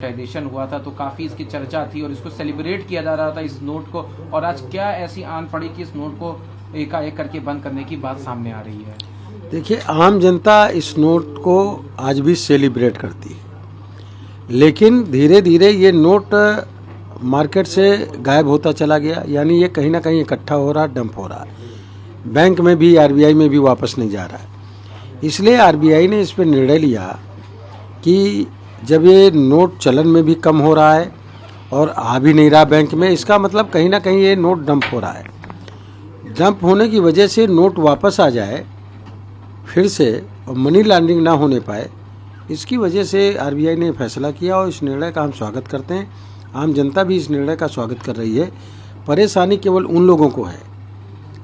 Demonetisation हुआ था तो काफ़ी इसकी चर्चा थी और इसको सेलिब्रेट किया जा रहा था इस नोट को, और आज क्या ऐसी आन पड़ी कि इस नोट को एकाएक करके बंद करने की बात सामने आ रही है? देखिए, आम जनता इस नोट को आज भी सेलिब्रेट करती है, लेकिन धीरे धीरे ये नोट मार्केट से गायब होता चला गया। यानी ये कहीं ना कहीं इकट्ठा हो रहा, डंप हो रहा है। बैंक में भी, आरबीआई में भी वापस नहीं जा रहा है। इसलिए आरबीआई ने इस पर निर्णय लिया कि जब ये नोट चलन में भी कम हो रहा है और आ भी नहीं रहा बैंक में, इसका मतलब कहीं ना कहीं ये नोट डंप हो रहा है। डंप होने की वजह से नोट वापस आ जाए फिर से और मनी लॉन्ड्रिंग ना होने पाए, इसकी वजह से आरबीआई ने फैसला किया और इस निर्णय का हम स्वागत करते हैं। आम जनता भी इस निर्णय का स्वागत कर रही है। परेशानी केवल उन लोगों को है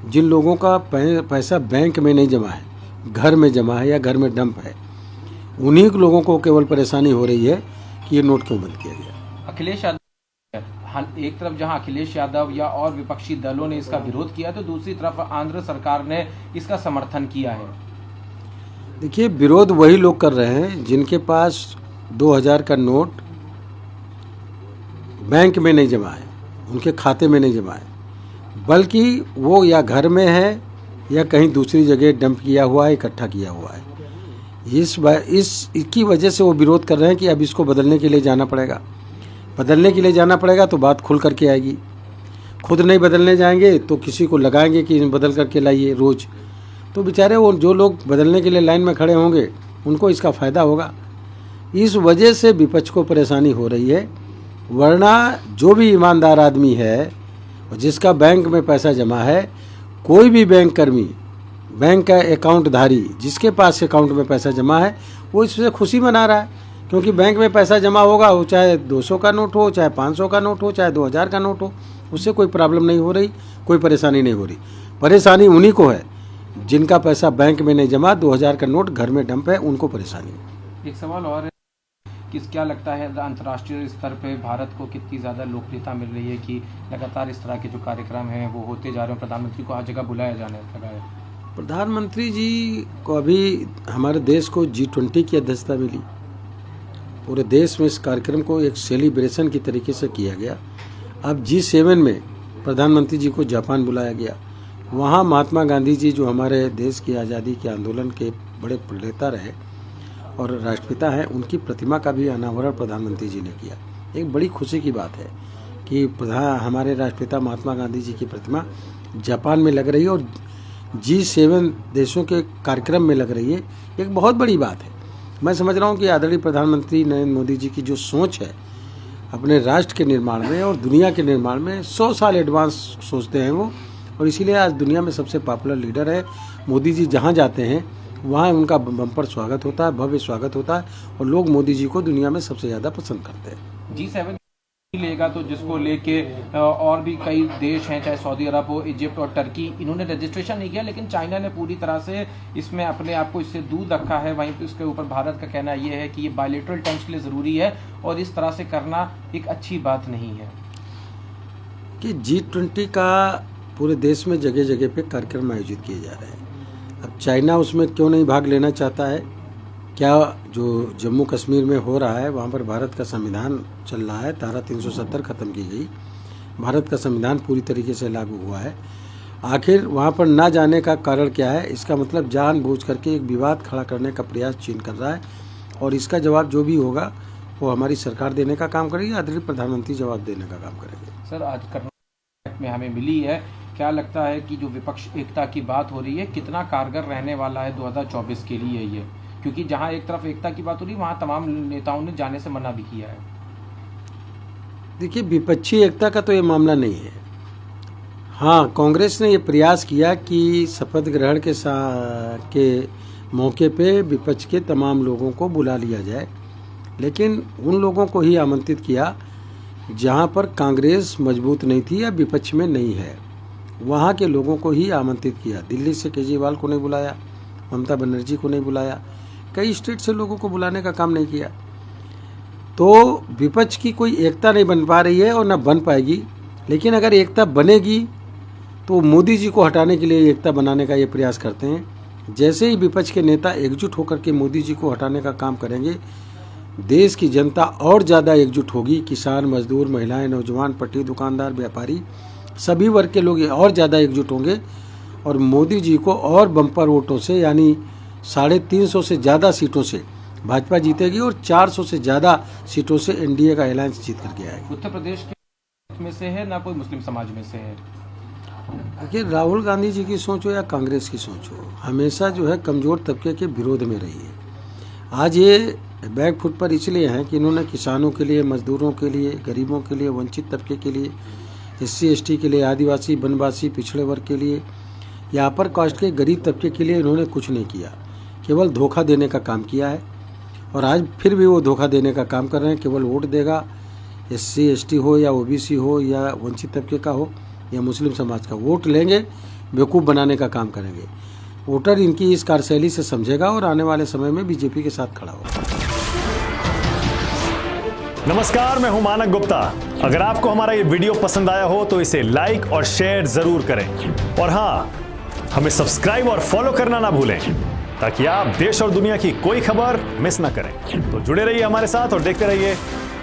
जिन लोगों का पैसा बैंक में नहीं जमा है, घर में जमा है या घर में डंप है। उन्हीं लोगों को केवल परेशानी हो रही है कि ये नोट क्यों बंद किया गया। अखिलेश यादव, एक तरफ जहां अखिलेश यादव या और विपक्षी दलों ने इसका विरोध किया तो दूसरी तरफ आंध्र सरकार ने इसका समर्थन किया है। देखिए, विरोध वही लोग कर रहे हैं जिनके पास 2000 का नोट बैंक में नहीं जमा है, उनके खाते में नहीं जमा है, बल्कि वो या घर में है या कहीं दूसरी जगह डंप किया हुआ है, इकट्ठा किया हुआ है। इसकी वजह से वो विरोध कर रहे हैं कि अब इसको बदलने के लिए जाना पड़ेगा। बदलने के लिए जाना पड़ेगा तो बात खुल करके आएगी। खुद नहीं बदलने जाएंगे तो किसी को लगाएंगे कि बदल करके लाइए रोज़, तो बेचारे वो जो लोग बदलने के लिए लाइन में खड़े होंगे उनको इसका फ़ायदा होगा। इस वजह से विपक्ष को परेशानी हो रही है। वरना जो भी ईमानदार आदमी है और जिसका बैंक में पैसा जमा है, कोई भी बैंक कर्मी, बैंक का अकाउंट धारी जिसके पास अकाउंट में पैसा जमा है, वो इससे खुशी मना रहा है। क्योंकि बैंक में पैसा जमा होगा, वो चाहे 200 का नोट हो, चाहे 500 का नोट हो, चाहे 2000 का नोट हो, उससे कोई प्रॉब्लम नहीं हो रही, कोई परेशानी नहीं हो रही। परेशानी उन्हीं को है जिनका पैसा बैंक में नहीं जमा, 2000 का नोट घर में डंप है, उनको परेशानी है। एक सवाल और है कि क्या लगता है अंतर्राष्ट्रीय स्तर पे भारत को कितनी ज़्यादा लोकप्रियता मिल रही है कि लगातार इस तरह के जो कार्यक्रम हैं वो होते जा रहे हैं, प्रधानमंत्री को हर जगह बुलाया जाने लगा है? प्रधानमंत्री जी को अभी हमारे देश को G20 की अध्यक्षता मिली। पूरे देश में इस कार्यक्रम को एक सेलिब्रेशन की तरीके से किया गया। अब G7 में प्रधानमंत्री जी को जापान बुलाया गया। वहाँ महात्मा गांधी जी, जो हमारे देश की आज़ादी के आंदोलन के बड़े प्रणेता रहे और राष्ट्रपिता हैं, उनकी प्रतिमा का भी अनावरण प्रधानमंत्री जी ने किया। एक बड़ी खुशी की बात है कि हमारे राष्ट्रपिता महात्मा गांधी जी की प्रतिमा जापान में लग रही है और G7 देशों के कार्यक्रम में लग रही है। एक बहुत बड़ी बात है। मैं समझ रहा हूँ कि आदरणीय प्रधानमंत्री नरेंद्र मोदी जी की जो सोच है अपने राष्ट्र के निर्माण में और दुनिया के निर्माण में, 100 साल एडवांस सोचते हैं वो, और इसीलिए आज दुनिया में सबसे पॉपुलर लीडर है। मोदी जी जहाँ जाते हैं वहाँ उनका बम्पर स्वागत होता है, भव्य स्वागत होता है, और लोग मोदी जी को दुनिया में सबसे ज़्यादा पसंद करते हैं। G7 लेगा तो जिसको लेके और भी कई देश हैं, चाहे सऊदी अरब हो, इजिप्ट और टर्की, इन्होंने रजिस्ट्रेशन नहीं किया, लेकिन चाइना ने पूरी तरह से इसमें अपने आप को इससे दूर रखा है। वहीं पे उसके ऊपर भारत का कहना यह है कि ये बायलैटरल टर्म्स के लिए ज़रूरी है और इस तरह से करना एक अच्छी बात नहीं है। कि G20 का पूरे देश में जगह जगह पे कार्यक्रम आयोजित किए जा रहे हैं। अब चाइना उसमें क्यों नहीं भाग लेना चाहता है? क्या जो जम्मू कश्मीर में हो रहा है वहाँ पर भारत का संविधान चल रहा है, धारा 370 ख़त्म की गई, भारत का संविधान पूरी तरीके से लागू हुआ है। आखिर वहाँ पर ना जाने का कारण क्या है? इसका मतलब जानबूझ करके एक विवाद खड़ा करने का प्रयास चीन कर रहा है, और इसका जवाब जो भी होगा वो हमारी सरकार देने का काम करेगी, आदरणीय प्रधानमंत्री जवाब देने का काम करेंगे। सर, आज कर्नाटक में हमें मिली है, क्या लगता है कि जो विपक्ष एकता की बात हो रही है कितना कारगर रहने वाला है 2024 के लिए ये? क्योंकि जहां एक तरफ एकता की बात हो रही है वहां तमाम नेताओं ने जाने से मना भी किया है। देखिए, विपक्षी एकता का तो ये मामला नहीं है। हाँ, कांग्रेस ने ये प्रयास किया कि शपथ ग्रहण के मौके पे विपक्ष के तमाम लोगों को बुला लिया जाए, लेकिन उन लोगों को ही आमंत्रित किया जहाँ पर कांग्रेस मजबूत नहीं थी या विपक्ष में नहीं है, वहाँ के लोगों को ही आमंत्रित किया। दिल्ली से केजरीवाल को नहीं बुलाया, ममता बनर्जी को नहीं बुलाया, कई स्टेट से लोगों को बुलाने का काम नहीं किया। तो विपक्ष की कोई एकता नहीं बन पा रही है और न बन पाएगी। लेकिन अगर एकता बनेगी तो मोदी जी को हटाने के लिए एकता बनाने का ये प्रयास करते हैं। जैसे ही विपक्ष के नेता एकजुट होकर के मोदी जी को हटाने का काम करेंगे देश की जनता और ज़्यादा एकजुट होगी। किसान, मजदूर, महिलाएं, नौजवान, पट्टी दुकानदार, व्यापारी, सभी वर्ग के लोग और ज़्यादा एकजुट होंगे और मोदी जी को और बम्पर वोटों से यानी 350 से ज़्यादा सीटों से भाजपा जीतेगी और 400 से ज़्यादा सीटों से एनडीए का अलायंस जीत करके आएगी। उत्तर प्रदेश के में से है ना कोई मुस्लिम समाज में से है? देखिए, राहुल गांधी जी की सोच हो या कांग्रेस की सोच हो, हमेशा जो है कमज़ोर तबके के विरोध में रही है। आज ये बैक फुट पर इसलिए हैं कि इन्होंने किसानों के लिए, मजदूरों के लिए, गरीबों के लिए, वंचित तबके के लिए, SC ST के लिए, आदिवासी, वनवासी, पिछड़े वर्ग के लिए या अपर कास्ट के गरीब तबके के लिए इन्होंने कुछ नहीं किया, केवल धोखा देने का काम किया है। और आज फिर भी वो धोखा देने का काम कर रहे हैं। केवल वोट देगा, SC ST हो या OBC हो या वंचित तबके का हो या मुस्लिम समाज का, वोट लेंगे, बेवकूफ़ बनाने का काम करेंगे। वोटर इनकी इस कार्यशैली से समझेगा और आने वाले समय में बीजेपी के साथ खड़ा होगा। नमस्कार, मैं हूं मानक गुप्ता। अगर आपको हमारा ये वीडियो पसंद आया हो तो इसे लाइक और शेयर जरूर करें और हाँ, हमें सब्सक्राइब और फॉलो करना ना भूलें ताकि आप देश और दुनिया की कोई खबर मिस ना करें। तो जुड़े रहिए हमारे साथ और देखते रहिए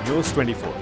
News 24।